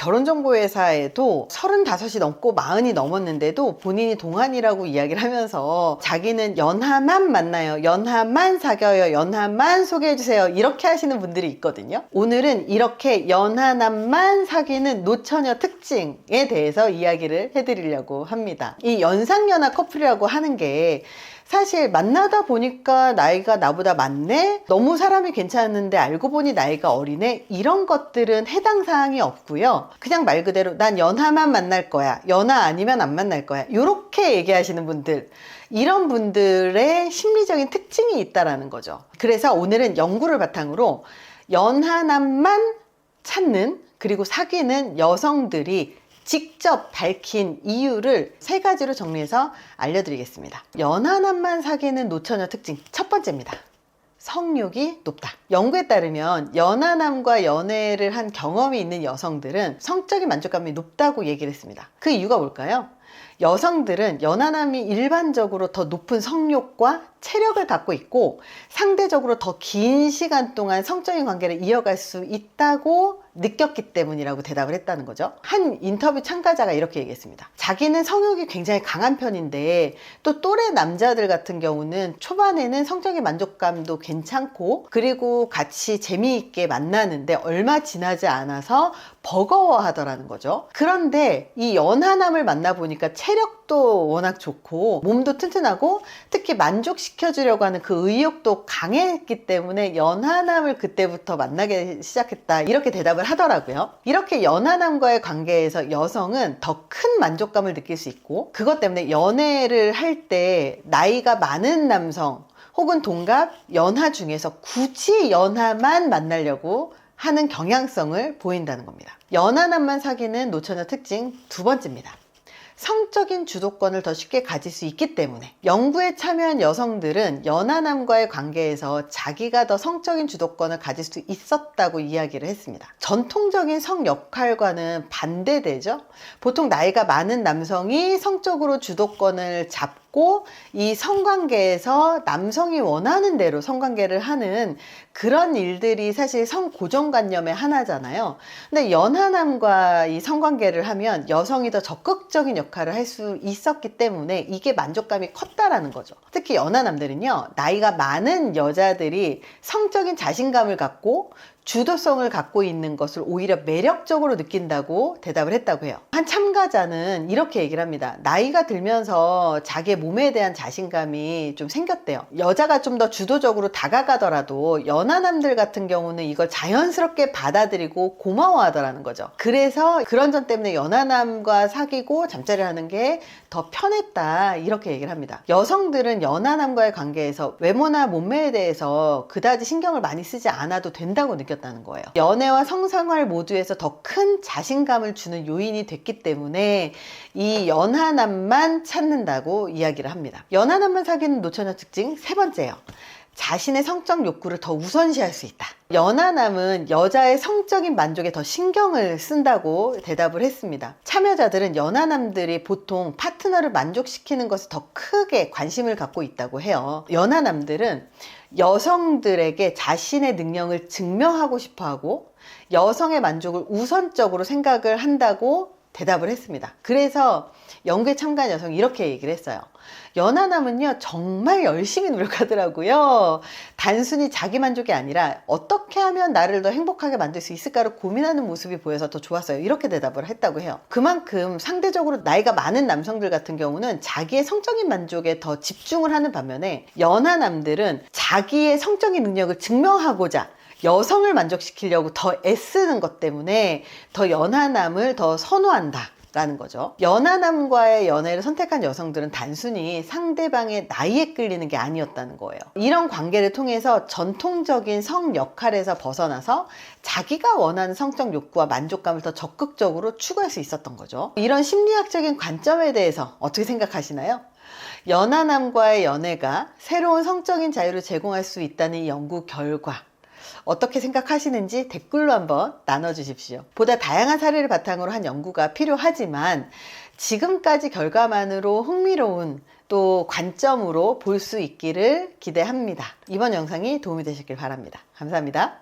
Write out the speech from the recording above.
결혼정보회사에도 35이 넘고 40이 넘었는데도 본인이 동안이라고 이야기를 하면서 자기는 연하만 만나요, 연하만 사겨요, 연하만 소개해주세요, 이렇게 하시는 분들이 있거든요. 오늘은 이렇게 연하남만 사귀는 노처녀 특징에 대해서 이야기를 해드리려고 합니다. 이 연상연하 커플이라고 하는 게 사실 만나다 보니까 나이가 나보다 많네? 너무 사람이 괜찮은데 알고 보니 나이가 어리네? 이런 것들은 해당 사항이 없고요. 그냥 말 그대로 난 연하만 만날 거야, 연하 아니면 안 만날 거야, 이렇게 얘기하시는 분들, 이런 분들의 심리적인 특징이 있다라는 거죠. 그래서 오늘은 연구를 바탕으로 연하남만 찾는, 그리고 사귀는 여성들이 직접 밝힌 이유를 3가지로 정리해서 알려드리겠습니다. 연하남만 사귀는 노처녀 특징 첫 번째입니다. 성욕이 높다. 연구에 따르면 연하남과 연애를 한 경험이 있는 여성들은 성적인 만족감이 높다고 얘기를 했습니다. 그 이유가 뭘까요? 여성들은 연하남이 일반적으로 더 높은 성욕과 체력을 갖고 있고 상대적으로 더 긴 시간 동안 성적인 관계를 이어갈 수 있다고 느꼈기 때문이라고 대답을 했다는 거죠. 한 인터뷰 참가자가 이렇게 얘기했습니다. 자기는 성욕이 굉장히 강한 편인데 또 또래 남자들 같은 경우는 초반에는 성적인 만족감도 괜찮고 그리고 같이 재미있게 만나는데 얼마 지나지 않아서 버거워하더라는 거죠. 그런데 이 연하남을 만나보니까 체력도 워낙 좋고 몸도 튼튼하고 특히 만족시켜주려고 하는 그 의욕도 강했기 때문에 연하남을 그때부터 만나게 시작했다, 이렇게 대답을 하더라고요. 이렇게 연하남과의 관계에서 여성은 더 큰 만족감을 느낄 수 있고 그것 때문에 연애를 할 때 나이가 많은 남성 혹은 동갑, 연하 중에서 굳이 연하만 만나려고 하는 경향성을 보인다는 겁니다. 연하남만 사귀는 노처녀 특징 두 번째입니다. 성적인 주도권을 더 쉽게 가질 수 있기 때문에 연구에 참여한 여성들은 연하남과의 관계에서 자기가 더 성적인 주도권을 가질 수 있었다고 이야기를 했습니다. 전통적인 성 역할과는 반대되죠. 보통 나이가 많은 남성이 성적으로 주도권을 잡고 이 성관계에서 남성이 원하는 대로 성관계를 하는 그런 일들이 사실 성고정관념의 하나잖아요. 근데 연하남과 이 성관계를 하면 여성이 더 적극적인 역할을 할 수 있었기 때문에 이게 만족감이 컸다라는 거죠. 특히 연하남들은요, 나이가 많은 여자들이 성적인 자신감을 갖고 주도성을 갖고 있는 것을 오히려 매력적으로 느낀다고 대답을 했다고 해요. 한 참가자는 이렇게 얘기를 합니다. 나이가 들면서 자기의 몸에 대한 자신감이 좀 생겼대요. 여자가 좀 더 주도적으로 다가가더라도 연하남들 같은 경우는 이걸 자연스럽게 받아들이고 고마워하더라는 거죠. 그래서 그런 점 때문에 연하남과 사귀고 잠자리를 하는 게 더 편했다, 이렇게 얘기를 합니다. 여성들은 연하남과의 관계에서 외모나 몸매에 대해서 그다지 신경을 많이 쓰지 않아도 된다고 느꼈다는 거예요. 연애와 성생활 모두에서 더 큰 자신감을 주는 요인이 됐기 때문에 이 연하남만 찾는다고 이야기를 합니다. 연하남만 사귀는 노처녀 특징 세 번째예요. 자신의 성적 욕구를 더 우선시할 수 있다. 연하남은 여자의 성적인 만족에 더 신경을 쓴다고 대답을 했습니다. 참여자들은 연하남들이 보통 파트너를 만족시키는 것에 더 크게 관심을 갖고 있다고 해요. 연하남들은 여성들에게 자신의 능력을 증명하고 싶어하고 여성의 만족을 우선적으로 생각을 한다고 대답을 했습니다. 그래서 연구에 참가한 여성이 이렇게 얘기를 했어요. 연하남은요, 정말 열심히 노력하더라고요. 단순히 자기 만족이 아니라 어떻게 하면 나를 더 행복하게 만들 수 있을까를 고민하는 모습이 보여서 더 좋았어요, 이렇게 대답을 했다고 해요. 그만큼 상대적으로 나이가 많은 남성들 같은 경우는 자기의 성적인 만족에 더 집중을 하는 반면에 연하남들은 자기의 성적인 능력을 증명하고자 여성을 만족시키려고 더 애쓰는 것 때문에 더 연하남을 더 선호한다 라는 거죠. 연하남과의 연애를 선택한 여성들은 단순히 상대방의 나이에 끌리는 게 아니었다는 거예요. 이런 관계를 통해서 전통적인 성 역할에서 벗어나서 자기가 원하는 성적 욕구와 만족감을 더 적극적으로 추구할 수 있었던 거죠. 이런 심리학적인 관점에 대해서 어떻게 생각하시나요? 연하남과의 연애가 새로운 성적인 자유를 제공할 수 있다는 이 연구 결과 어떻게 생각하시는지 댓글로 한번 나눠주십시오. 보다 다양한 사례를 바탕으로 한 연구가 필요하지만 지금까지 결과만으로 흥미로운 또 관점으로 볼 수 있기를 기대합니다. 이번 영상이 도움이 되셨길 바랍니다. 감사합니다.